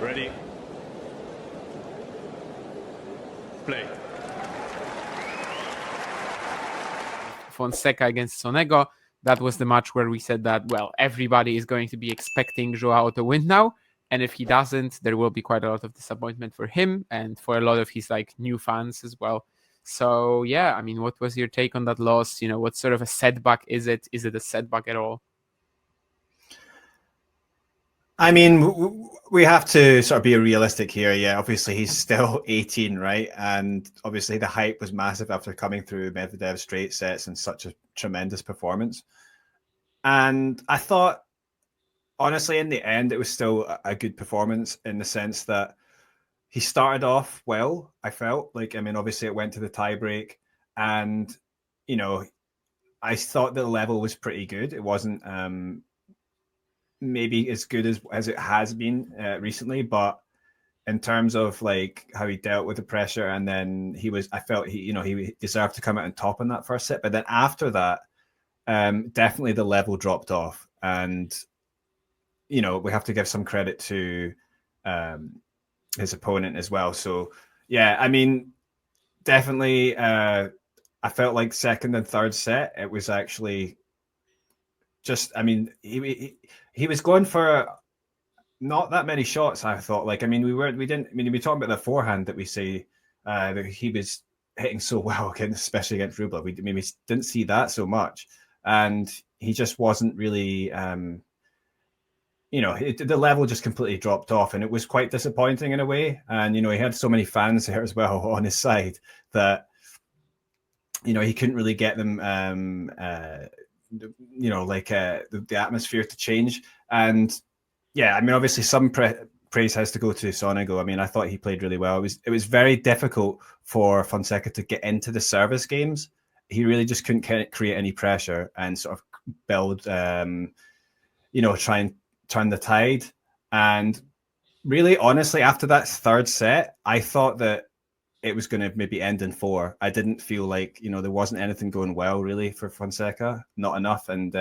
Ready. Play. Fonseca against Sonego. That was the match where we said that, well, everybody is going to be expecting Joao to win now. And if he doesn't, there will be quite a lot of disappointment for him and for a lot of his like new fans as well. So yeah, I mean, what was your take on that loss? You know, what sort of a setback is it? Is it a setback at all? I mean, we have to sort of be realistic here. Yeah, obviously he's still 18, right? And obviously the hype was massive after coming through Medvedev's straight sets and such a tremendous performance. And I thought, honestly, in the end, it was still a good performance in the sense that he started off well. I felt like, I mean, obviously it went to the tiebreak, and you know, I thought the level was pretty good. It wasn't maybe as good as it has been recently, but in terms of like how he dealt with the pressure, and then I felt he deserved to come out on top in that first set. But then after that, definitely the level dropped off, and we have to give some credit to his opponent as well. So yeah, I mean, definitely, I felt like second and third set, it was actually just, I mean, he was going for not that many shots. I thought, like, I mean, we talked about the forehand that we say that he was hitting so well against, especially against Rublev. We didn't see that so much, and he just wasn't really. The level just completely dropped off, and it was quite disappointing in a way. And he had so many fans there as well on his side that he couldn't really get them. The atmosphere to change. And yeah, I mean, obviously some praise has to go to Sonego. I mean, I thought he played really well. It was very difficult for Fonseca to get into the service games. He really just couldn't create any pressure and sort of build, try and turn the tide. And really, honestly, after that third set, I thought that it was going to maybe end in 4. I didn't feel like, there wasn't anything going well really for Fonseca, not enough. And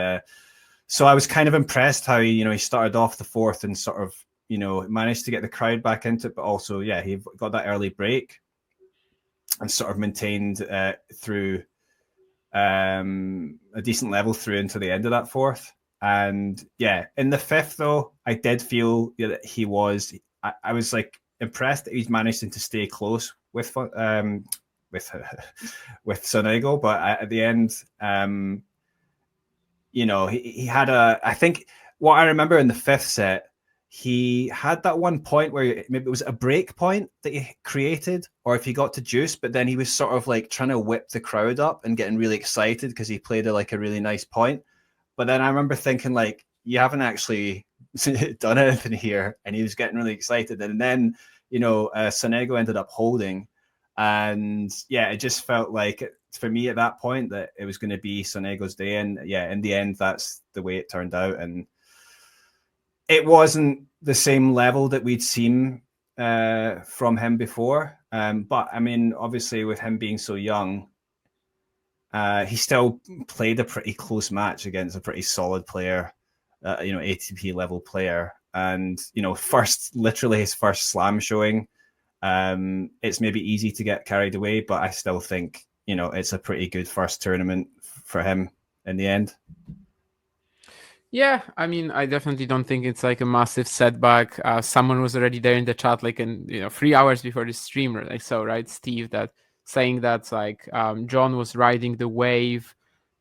so I was kind of impressed how, he started off the fourth and sort of, managed to get the crowd back into it. But also, yeah, he got that early break and sort of maintained through a decent level through into the end of that fourth. And yeah, in the fifth, though, I did feel that he was, I was like impressed that he's managed to stay close with Sonego. But at the end, he had I think what I remember in the fifth set, he had that one point where maybe it was a break point that he created, or if he got to juice, but then he was sort of like trying to whip the crowd up and getting really excited because he played a really nice point. But then I remember thinking, like, you haven't actually done anything here. And he was getting really excited. And then, Sonego ended up holding. And yeah, it just felt like, for me at that point, that it was going to be Sonego's day. And yeah, in the end, that's the way it turned out. And it wasn't the same level that we'd seen from him before. But I mean, obviously, with him being so young, he still played a pretty close match against a pretty solid player, ATP level player. And, literally his first slam showing. It's maybe easy to get carried away, but I still think, it's a pretty good first tournament for him in the end. Yeah, I mean, I definitely don't think it's like a massive setback. Someone was already there in the chat, like 3 hours before the stream, right? So, right, Steve, that saying that like John was riding the wave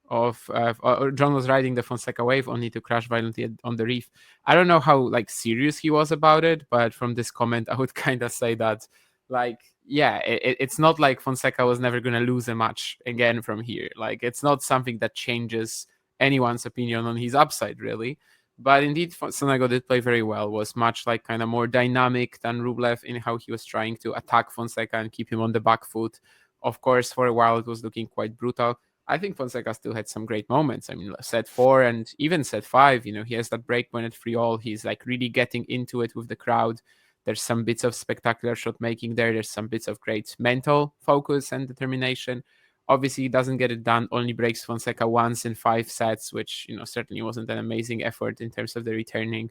John was riding the Fonseca wave only to crash violently on the reef. I don't know how like serious he was about it, but from this comment, I would kind of say that like, yeah, it's not like Fonseca was never going to lose a match again from here. Like, it's not something that changes anyone's opinion on his upside, really. But indeed, Sonego did play very well, was much like kind of more dynamic than Rublev in how he was trying to attack Fonseca and keep him on the back foot. Of course, for a while, it was looking quite brutal. I think Fonseca still had some great moments. I mean, set 4 and even set 5, he has that break point at 3-all. He's like really getting into it with the crowd. There's some bits of spectacular shot making there. There's some bits of great mental focus and determination. Obviously, he doesn't get it done, only breaks Fonseca once in 5 sets, which, certainly wasn't an amazing effort in terms of the returning.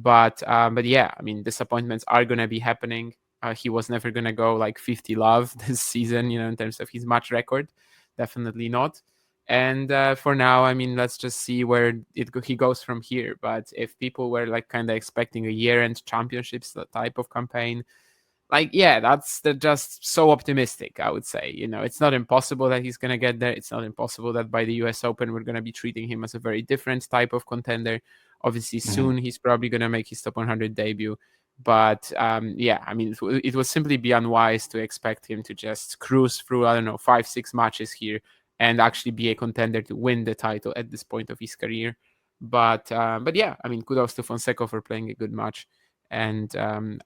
But yeah, I mean, disappointments are going to be happening. He was never going to go like 50 love this season, in terms of his match record. Definitely not. And for now, I mean, let's just see where he goes from here. But if people were like kind of expecting a year-end championships type of campaign, like, yeah, they're just so optimistic, I would say. It's not impossible that he's going to get there. It's not impossible that by the US Open, we're going to be treating him as a very different type of contender. Obviously, soon he's probably going to make his top 100 debut. But yeah, I mean, it would simply be unwise to expect him to just cruise through, I don't know, 5-6 matches here and actually be a contender to win the title at this point of his career. But yeah, I mean, kudos to Fonseca for playing a good match. And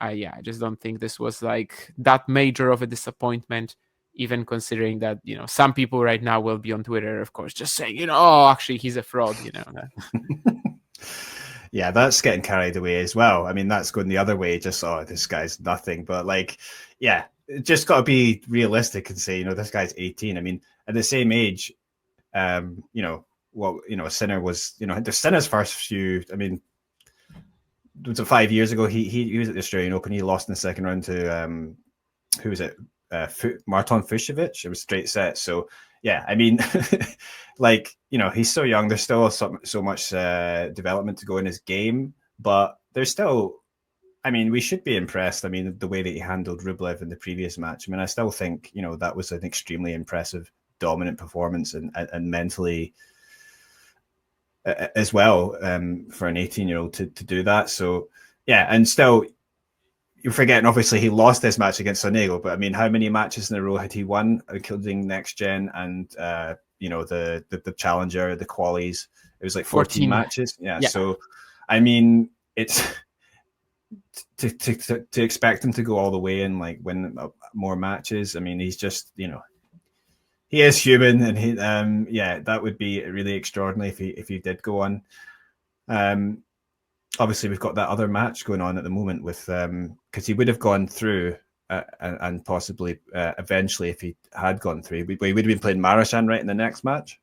I just don't think this was like that major of a disappointment, even considering that, some people right now will be on Twitter, of course, just saying, oh, actually, he's a fraud, Yeah, that's getting carried away as well. I mean, that's going the other way, just, oh, this guy's nothing. But like, yeah, just got to be realistic and say, this guy's 18. I mean, at the same age, Sinner was, the Sinner's first few, I mean, was it 5 years ago? He was at the Australian Open. He lost in the second round to, who was it? Marton Fucsovics. It was straight set. So, yeah, I mean, like, he's so young. There's still so much development to go in his game, but there's still, I mean, we should be impressed. I mean, the way that he handled Rublev in the previous match. I mean, I still think, that was an extremely impressive, dominant performance and mentally as well, for an 18-year-old to do that. So, yeah, and still, you're forgetting, obviously, he lost this match against Sonego, but I mean, how many matches in a row had he won, including Next Gen and, the Challenger, the qualies? It was like 14 matches. Yeah. So, I mean, it's to expect him to go all the way and like win more matches. I mean, he's just, he is human, and he, that would be really extraordinary if he did go on. Obviously, we've got that other match going on at the moment with, because he would have gone through and possibly eventually, if he had gone through, we would have been playing Marashan right in the next match.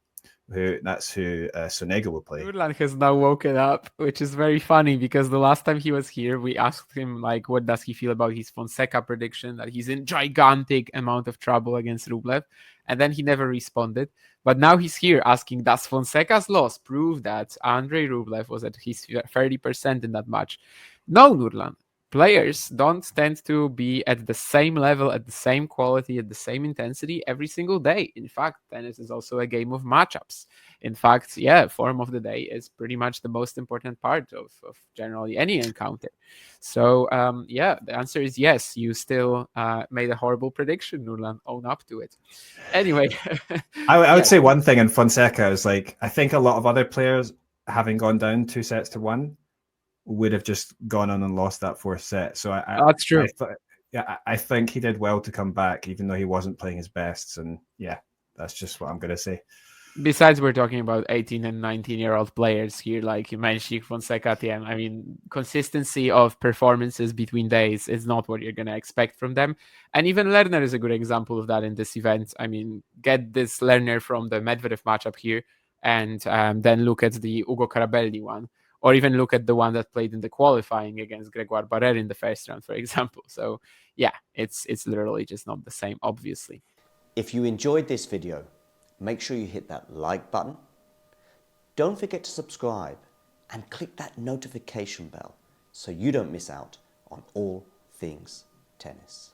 That's who Sonego will play. Nurlan has now woken up, which is very funny because the last time he was here, we asked him like, what does he feel about his Fonseca prediction that he's in gigantic amount of trouble against Rublev, and then he never responded. But now he's here asking, does Fonseca's loss prove that Andrei Rublev was at his 30% in that match? No, Nurlan. Players don't tend to be at the same level, at the same quality, at the same intensity every single day. In fact, tennis is also a game of matchups. In fact, form of the day is pretty much the most important part of generally any encounter. So, the answer is yes. You still made a horrible prediction, Nurlan. Own up to it. Anyway. I would say one thing in Fonseca is like, I think a lot of other players, having gone down 2-1, would have just gone on and lost that fourth set. So that's true. I think he did well to come back, even though he wasn't playing his best. And yeah, that's just what I'm going to say. Besides, we're talking about 18 and 19-year-old players here, like you mentioned, Fonseca, TM. I mean, consistency of performances between days is not what you're going to expect from them. And even Lerner is a good example of that in this event. I mean, get this Lerner from the Medvedev matchup here, and then look at the Ugo Carabelli one. Or even look at the one that played in the qualifying against Grégoire Barrère in the first round, for example. So, yeah, it's literally just not the same, obviously. If you enjoyed this video, make sure you hit that like button. Don't forget to subscribe and click that notification bell so you don't miss out on all things tennis.